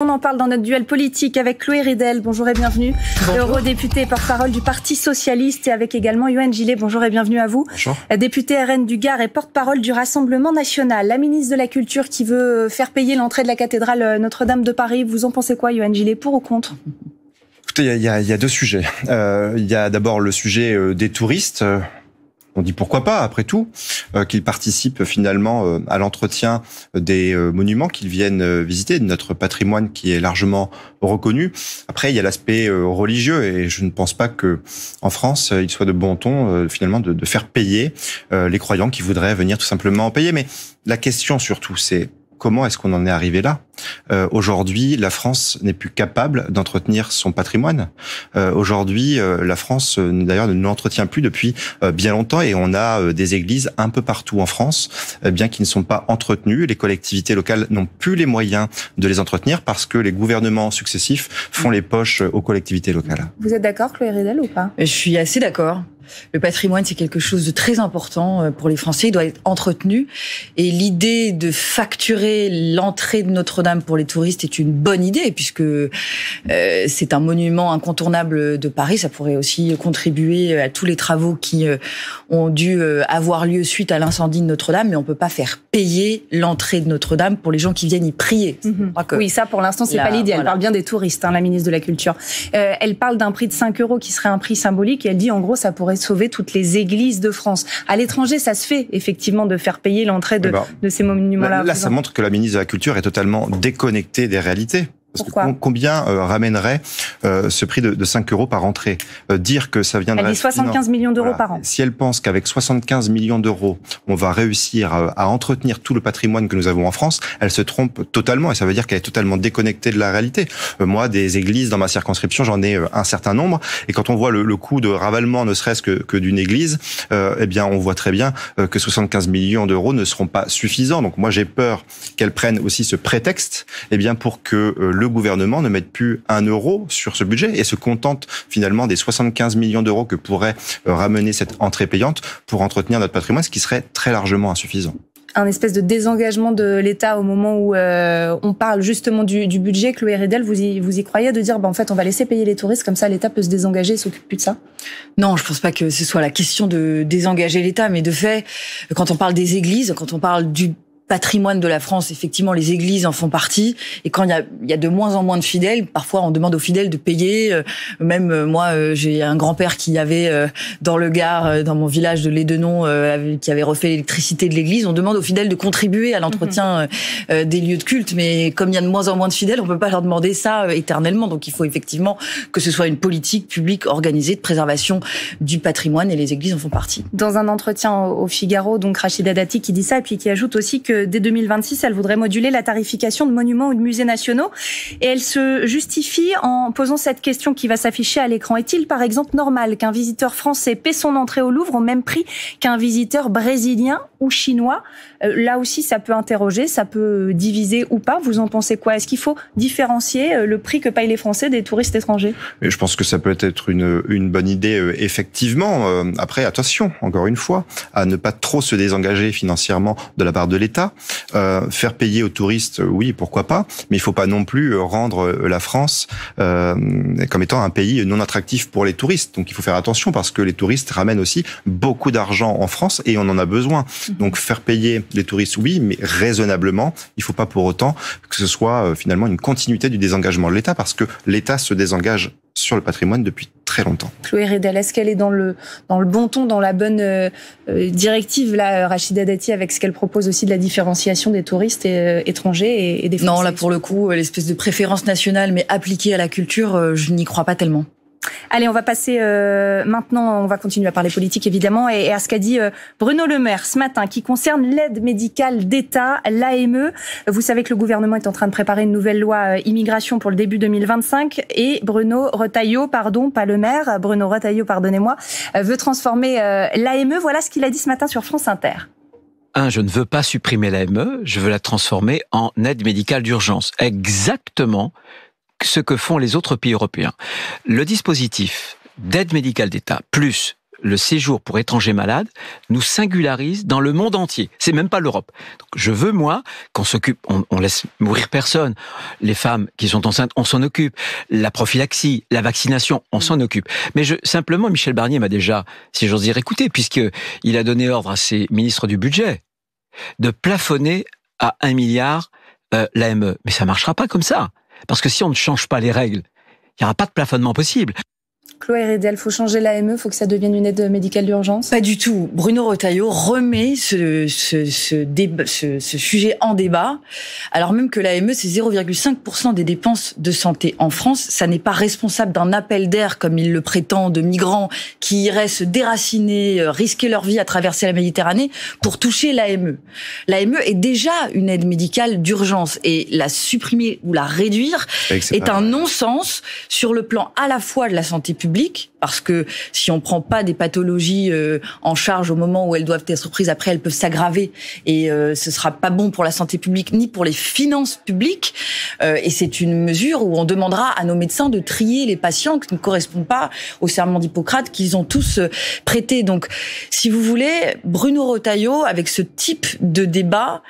on en parle dans notre duel politique avec Chloé Ridel. Bonjour et bienvenue. Eurodéputée et porte-parole du Parti Socialiste, et avec également Yohann Gillet. Bonjour et bienvenue à vous. Bonjour. Députée RN du Gard et porte-parole du Rassemblement National. La ministre de la Culture qui veut faire payer l'entrée de la cathédrale Notre-Dame de Paris. Vous en pensez quoi, Yohann Gillet, pour ou contre ? Écoutez, il y a deux sujets. Il y a d'abord le sujet des touristes. On dit pourquoi pas, après tout, qu'ils participent finalement à l'entretien des monuments qu'ils viennent visiter, de notre patrimoine qui est largement reconnu. Après, il y a l'aspect religieux, et je ne pense pas que en France, il soit de bon ton finalement de faire payer les croyants qui voudraient venir tout simplement payer. Mais la question surtout, c'est comment est-ce qu'on en est arrivé là ? Aujourd'hui, la France n'est plus capable d'entretenir son patrimoine. Aujourd'hui, la France, d'ailleurs, ne l'entretient plus depuis bien longtemps, et on a des églises un peu partout en France, bien qui ne sont pas entretenues. Les collectivités locales n'ont plus les moyens de les entretenir parce que les gouvernements successifs font les poches aux collectivités locales. Vous êtes d'accord, Chloé Ridel, ou pas ? Je suis assez d'accord. Le patrimoine, c'est quelque chose de très important pour les Français. Il doit être entretenu. Et l'idée de facturer l'entrée de Notre-Dame pour les touristes est une bonne idée, puisque c'est un monument incontournable de Paris. Ça pourrait aussi contribuer à tous les travaux qui ont dû avoir lieu suite à l'incendie de Notre-Dame. Mais on peut pas faire payer l'entrée de Notre-Dame pour les gens qui viennent y prier. Oui, ça, pour l'instant, c'est pas l'idée. Elle parle bien des touristes, la ministre de la Culture. Elle parle d'un prix de 5 € qui serait un prix symbolique, et elle dit, en gros, ça pourrait sauver toutes les églises de France. À l'étranger, ça se fait, effectivement, de faire payer l'entrée de ces monuments-là. Là, ça montre que la ministre de la Culture est totalement déconnectée des réalités. Parce Pourquoi ? que combien ramènerait ce prix de 5 € par entrée ? Dire que ça viendrait... Elle dit 75 millions d'euros par an. Si elle pense qu'avec 75 millions d'euros, on va réussir à entretenir tout le patrimoine que nous avons en France, elle se trompe totalement, et ça veut dire qu'elle est totalement déconnectée de la réalité. Moi, des églises dans ma circonscription, j'en ai un certain nombre, et quand on voit le coût de ravalement, ne serait-ce que d'une église, eh bien, on voit très bien que 75 millions d'euros ne seront pas suffisants. Donc moi, j'ai peur qu'elle prenne aussi ce prétexte, eh bien, pour que le gouvernement ne mette plus 1 euro sur ce budget et se contente finalement des 75 millions d'euros que pourrait ramener cette entrée payante pour entretenir notre patrimoine, ce qui serait très largement insuffisant. Un espèce de désengagement de l'État au moment où on parle justement du budget. Chloé Ridel, vous y croyez, de dire en fait on va laisser payer les touristes, comme ça l'État peut se désengager et s'occupe plus de ça ? Non, je pense pas que ce soit la question de désengager l'État, mais de fait, quand on parle des églises, quand on parle du patrimoine de la France, effectivement, les églises en font partie. Et quand il y a de moins en moins de fidèles, parfois on demande aux fidèles de payer. Même moi, j'ai un grand-père qui avait dans le Gard, dans mon village de Lédenon, qui avait refait l'électricité de l'église. On demande aux fidèles de contribuer à l'entretien des lieux de culte. Mais comme il y a de moins en moins de fidèles, on peut pas leur demander ça éternellement. Donc il faut effectivement que ce soit une politique publique organisée de préservation du patrimoine, et les églises en font partie. Dans un entretien au Figaro, donc Rachida Dati qui dit ça, et puis qui ajoute aussi que dès 2026, elle voudrait moduler la tarification de monuments ou de musées nationaux. Et elle se justifie en posant cette question qui va s'afficher à l'écran. Est-il par exemple normal qu'un visiteur français paie son entrée au Louvre au même prix qu'un visiteur brésilien ou chinois ? Là aussi, ça peut interroger, ça peut diviser ou pas. Vous en pensez quoi ? Est-ce qu'il faut différencier le prix que payent les Français des touristes étrangers ? Et je pense que ça peut être une bonne idée, effectivement. Après, attention, encore une fois, à ne pas trop se désengager financièrement de la part de l'État. Faire payer aux touristes, oui, pourquoi pas, mais il faut pas non plus rendre la France comme étant un pays non attractif pour les touristes. Donc il faut faire attention, parce que les touristes ramènent aussi beaucoup d'argent en France et on en a besoin. Donc faire payer les touristes, oui, mais raisonnablement. Il faut pas pour autant que ce soit finalement une continuité du désengagement de l'État, parce que l'État se désengage sur le patrimoine depuis très longtemps. Chloé Ridel, est-ce qu'elle est dans le bon ton, dans la bonne directive, là, Rachida Dati, avec ce qu'elle propose aussi de la différenciation des touristes étrangers et des Français ? Non, là pour le coup, l'espèce de préférence nationale, mais appliquée à la culture, je n'y crois pas tellement. Allez, on va passer maintenant, on va continuer à parler politique évidemment, et à ce qu'a dit Bruno Le Maire ce matin, qui concerne l'aide médicale d'État, l'AME. Vous savez que le gouvernement est en train de préparer une nouvelle loi immigration pour le début 2025, et Bruno Retailleau, pardonnez-moi, veut transformer l'AME. Voilà ce qu'il a dit ce matin sur France Inter. Je ne veux pas supprimer l'AME, je veux la transformer en aide médicale d'urgence. Exactement ce que font les autres pays européens. Le dispositif d'aide médicale d'État plus le séjour pour étrangers malades nous singularise dans le monde entier. C'est même pas l'Europe. Donc, je veux, moi, qu'on s'occupe, on laisse mourir personne. Les femmes qui sont enceintes, on s'en occupe. La prophylaxie, la vaccination, on s'en occupe. Mais simplement, Michel Barnier m'a déjà, si j'ose dire, écouté, puisqu'il a donné ordre à ses ministres du budget de plafonner à 1 milliard l'AME. Mais ça marchera pas comme ça. Parce que si on ne change pas les règles, il n'y aura pas de plafonnement possible. Chloé Ridel, faut changer l'AME, faut que ça devienne une aide médicale d'urgence? Pas du tout. Bruno Retailleau remet ce sujet en débat, alors même que l'AME, c'est 0,5% des dépenses de santé en France. Ça n'est pas responsable d'un appel d'air, comme il le prétend, de migrants qui iraient se déraciner, risquer leur vie à traverser la Méditerranée pour toucher l'AME. L'AME est déjà une aide médicale d'urgence et la supprimer ou la réduire est un non-sens sur le plan à la fois de la santé publique, parce que si on prend pas des pathologies en charge au moment où elles doivent être prises, après elles peuvent s'aggraver et ce sera pas bon pour la santé publique ni pour les finances publiques. Et c'est une mesure où on demandera à nos médecins de trier les patients qui ne correspondent pas au serment d'Hippocrate qu'ils ont tous prêté. Donc, si vous voulez, Bruno Retailleau, avec ce type de débat,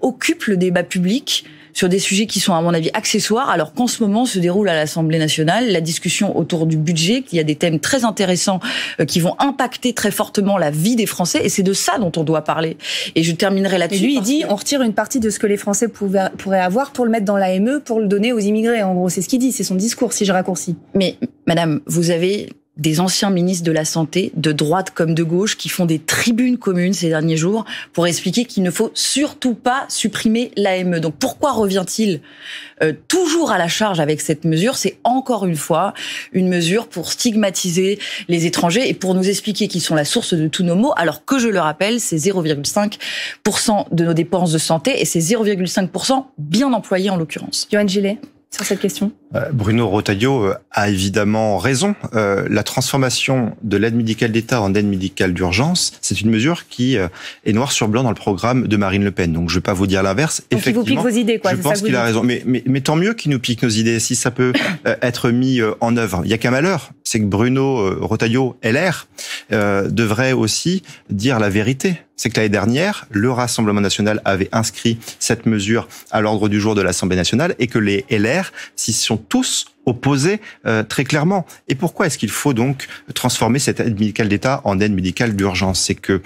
occupe le débat public sur des sujets qui sont, à mon avis, accessoires, alors qu'en ce moment se déroule à l'Assemblée nationale la discussion autour du budget, qu'il y a des thèmes très intéressants qui vont impacter très fortement la vie des Français, et c'est de ça dont on doit parler. Et je terminerai là-dessus. Et lui, il dit, on retire une partie de ce que les Français pourraient avoir pour le mettre dans l'AME, pour le donner aux immigrés. En gros, c'est ce qu'il dit, c'est son discours, si je raccourcis. Mais, madame, vous avez des anciens ministres de la Santé, de droite comme de gauche, qui font des tribunes communes ces derniers jours pour expliquer qu'il ne faut surtout pas supprimer l'AME. Donc pourquoi revient-il toujours à la charge avec cette mesure? C'est encore une fois une mesure pour stigmatiser les étrangers et pour nous expliquer qu'ils sont la source de tous nos maux, alors que, je le rappelle, c'est 0,5% de nos dépenses de santé et c'est 0,5% bien employés en l'occurrence. Johan Gillet, sur cette question? Bruno Retailleau a évidemment raison. La transformation de l'aide médicale d'État en aide médicale d'urgence, c'est une mesure qui est noir sur blanc dans le programme de Marine Le Pen. Donc je ne vais pas vous dire l'inverse. Donc il vous pique vos idées, quoi. Je pense qu'il a raison. Mais tant mieux qu'il nous pique nos idées, si ça peut être mis en œuvre. Il n'y a qu'un malheur, c'est que Bruno Retailleau, LR, devrait aussi dire la vérité. C'est que l'année dernière, le Rassemblement national avait inscrit cette mesure à l'ordre du jour de l'Assemblée nationale et que les LR s'y sont tous opposés très clairement. Et pourquoi est-ce qu'il faut donc transformer cette aide médicale d'État en aide médicale d'urgence? C'est que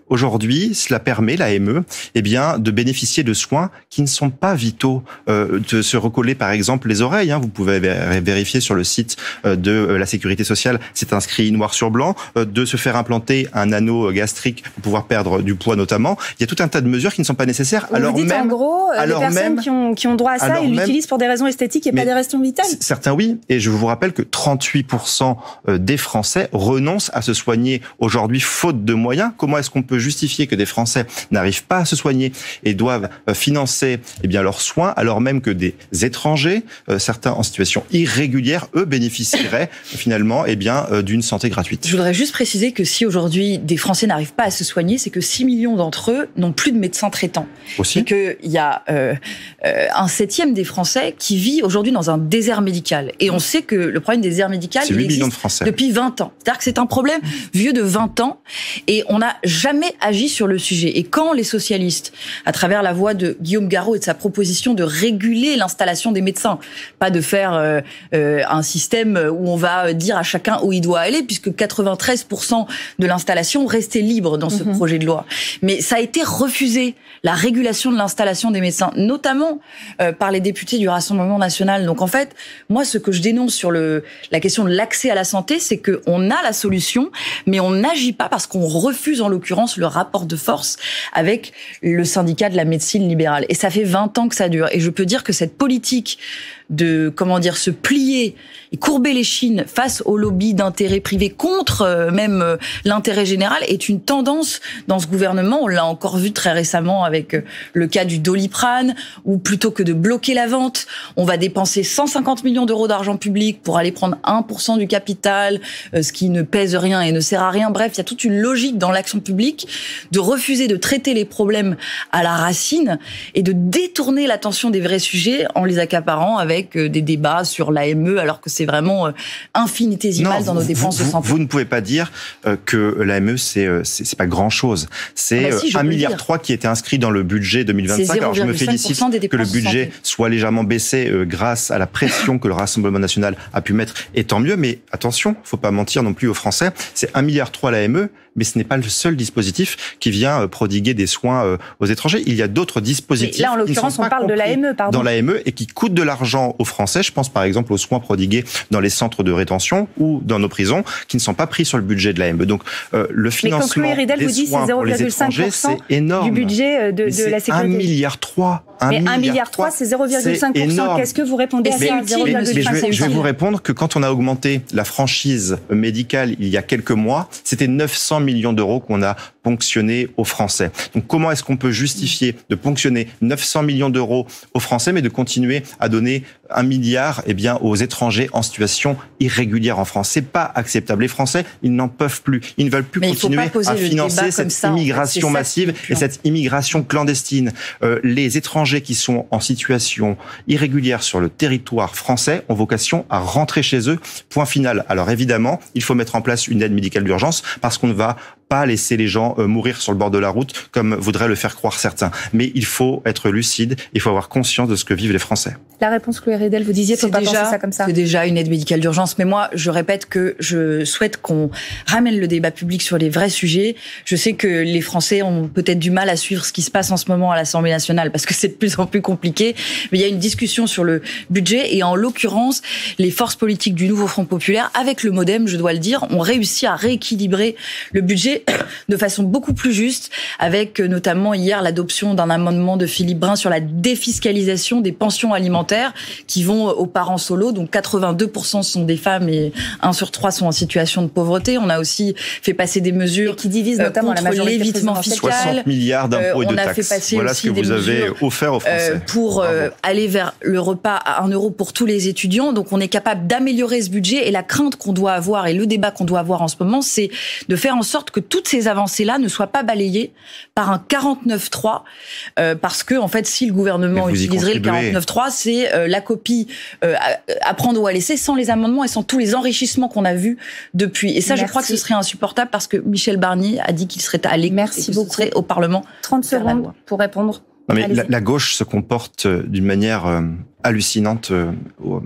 aujourd'hui, cela permet l'AME de bénéficier de soins qui ne sont pas vitaux, de se recoller par exemple les oreilles. Vous pouvez vérifier sur le site de la Sécurité sociale, c'est inscrit noir sur blanc, de se faire implanter un anneau gastrique pour pouvoir perdre du poids notamment. Il y a tout un tas de mesures qui ne sont pas nécessaires. Vous dites en gros, les personnes qui ont droit à ça, ils l'utilisent pour des raisons esthétiques et pas des raisons vitales. Certains oui, et je vous rappelle que 38% des Français renoncent à se soigner aujourd'hui faute de moyens. Comment est-ce qu'on peut justifier que des Français n'arrivent pas à se soigner et doivent financer leurs soins alors même que des étrangers, certains en situation irrégulière, eux bénéficieraient finalement d'une santé gratuite? Je voudrais juste préciser que si aujourd'hui des Français n'arrivent pas à se soigner, c'est que 6 millions d'entre eux n'ont plus de médecin traitant. Aussi. Et qu'il y a un septième des Français qui vit aujourd'hui dans un désert médical. Et on sait que le problème des déserts médicaux, il existe depuis 20 ans. C'est-à-dire que c'est un problème vieux de 20 ans et on n'a jamais agi sur le sujet. Et quand les socialistes, à travers la voix de Guillaume Garot et de sa proposition de réguler l'installation des médecins, pas de faire un système où on va dire à chacun où il doit aller, puisque 93% de l'installation restait libre dans ce projet de loi. Mais ça a été refusé, la régulation de l'installation des médecins, notamment par les députés du Rassemblement national. Donc en fait, moi, ce que je dénonce sur la question de l'accès à la santé, c'est qu'on a la solution, mais on n'agit pas parce qu'on refuse, en l'occurrence, le rapport de force avec le syndicat de la médecine libérale. Et ça fait 20 ans que ça dure. Et je peux dire que cette politique de, se plier et courber les chines face au lobby d'intérêt privé contre même l'intérêt général est une tendance dans ce gouvernement. On l'a encore vu très récemment avec le cas du Doliprane, où plutôt que de bloquer la vente, on va dépenser 150 millions millions d'euros d'argent public pour aller prendre 1% du capital, ce qui ne pèse rien et ne sert à rien. Bref, il y a toute une logique dans l'action publique de refuser de traiter les problèmes à la racine et de détourner l'attention des vrais sujets en les accaparant avec des débats sur l'AME, alors que c'est vraiment infinitésimal dans nos dépenses de santé. Vous ne pouvez pas dire que l'AME, c'est pas grand-chose. C'est 1,3 milliard qui était inscrit dans le budget 2025. Alors je me félicite que le budget soit légèrement baissé grâce à la pression que le Rassemblement national a pu mettre. Et tant mieux, mais attention, faut pas mentir non plus aux Français. C'est 1,3 milliard l'AME, mais ce n'est pas le seul dispositif qui vient prodiguer des soins aux étrangers. Il y a d'autres dispositifs. Mais là, en l'occurrence, on parle de l'AME, pardon. Dans l'AME et qui coûtent de l'argent aux Français. Je pense par exemple aux soins prodigués dans les centres de rétention ou dans nos prisons, qui ne sont pas pris sur le budget de l'AME. Donc le financement des soins pour les étrangers, c'est énorme. Du budget de la sécurité. 1,3 milliard. Mais 1,3 milliard, c'est 0,5%. Qu'est-ce que vous répondez à ça? Je vais vous répondre que quand on a augmenté la franchise médicale il y a quelques mois, c'était 900 millions d'euros qu'on a ponctionné aux Français. Donc comment est-ce qu'on peut justifier de ponctionner 900 millions d'euros aux Français, mais de continuer à donner 1 milliard aux étrangers en situation irrégulière en France? C'est pas acceptable. Les Français, ils n'en peuvent plus. Ils ne veulent plus continuer à financer cette immigration massive et cette immigration clandestine. Les étrangers qui sont en situation irrégulière sur le territoire français ont vocation à rentrer chez eux. Point final. Alors évidemment, il faut mettre en place une aide médicale d'urgence parce qu'on ne va pas laisser les gens mourir sur le bord de la route comme voudraient le faire croire certains. Mais il faut être lucide, il faut avoir conscience de ce que vivent les Français. La réponse, Chloé Ridel, vous disiez, faut pas penser ça comme ça. C'est déjà une aide médicale d'urgence, mais moi, je répète que je souhaite qu'on ramène le débat public sur les vrais sujets. Je sais que les Français ont peut-être du mal à suivre ce qui se passe en ce moment à l'Assemblée nationale parce que c'est de plus en plus compliqué. Mais il y a une discussion sur le budget et en l'occurrence, les forces politiques du Nouveau Front Populaire, avec le MoDem, je dois le dire, ont réussi à rééquilibrer le budget de façon beaucoup plus juste, avec notamment hier l'adoption d'un amendement de Philippe Brun sur la défiscalisation des pensions alimentaires qui vont aux parents solos. Donc 82% sont des femmes et 1 sur 3 sont en situation de pauvreté. On a aussi fait passer des mesures qui divisent notamment contre l'évitement fiscal. 60 milliards d'impôts et de taxes. On a fait passer voilà aussi ce que vous avez offert aux Français. Pour aller vers le repas à 1 euro pour tous les étudiants. Donc on est capable d'améliorer ce budget et la crainte qu'on doit avoir et le débat qu'on doit avoir en ce moment, c'est de faire en sorte que toutes ces avancées-là ne soient pas balayées par un 49.3 parce que en fait si le gouvernement utiliserait le 49.3, c'est la copie à prendre ou à laisser sans les amendements et sans tous les enrichissements qu'on a vus depuis. Et ça, je crois que ce serait insupportable parce que Michel Barnier a dit qu'il serait à l'écoute et que ce serait au Parlement. 30 secondes pour répondre. Non mais la gauche se comporte d'une manière hallucinante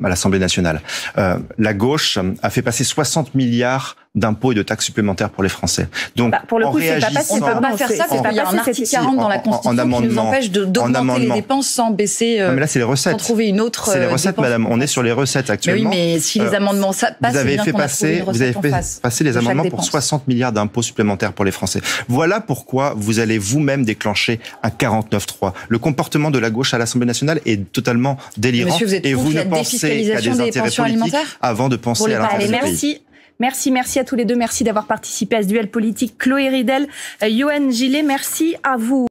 à l'Assemblée nationale. La gauche a fait passer 60 milliards d'impôts et de taxes supplémentaires pour les Français. Donc, pour le coup, c'est pas passé. On ne peut pas faire ça parce qu'il y a un article 40 dans la Constitution qui nous empêche d'augmenter les dépenses sans baisser. Mais là, c'est les recettes. Sans trouver une autre. C'est les recettes, madame. On est sur les recettes actuellement. Mais oui, mais si les amendements passent, vous avez fait passer les amendements pour 60 milliards d'impôts supplémentaires pour les Français. Voilà pourquoi vous allez vous-même déclencher un 49.3. Le comportement de la gauche à l'Assemblée nationale est totalement délirant. Monsieur, et vous ne pensez qu'à des intérêts politiques avant de penser à l'intérêt du pays. Merci à tous les deux. Merci d'avoir participé à ce duel politique. Chloé Ridel, Yoann Gillet, merci à vous.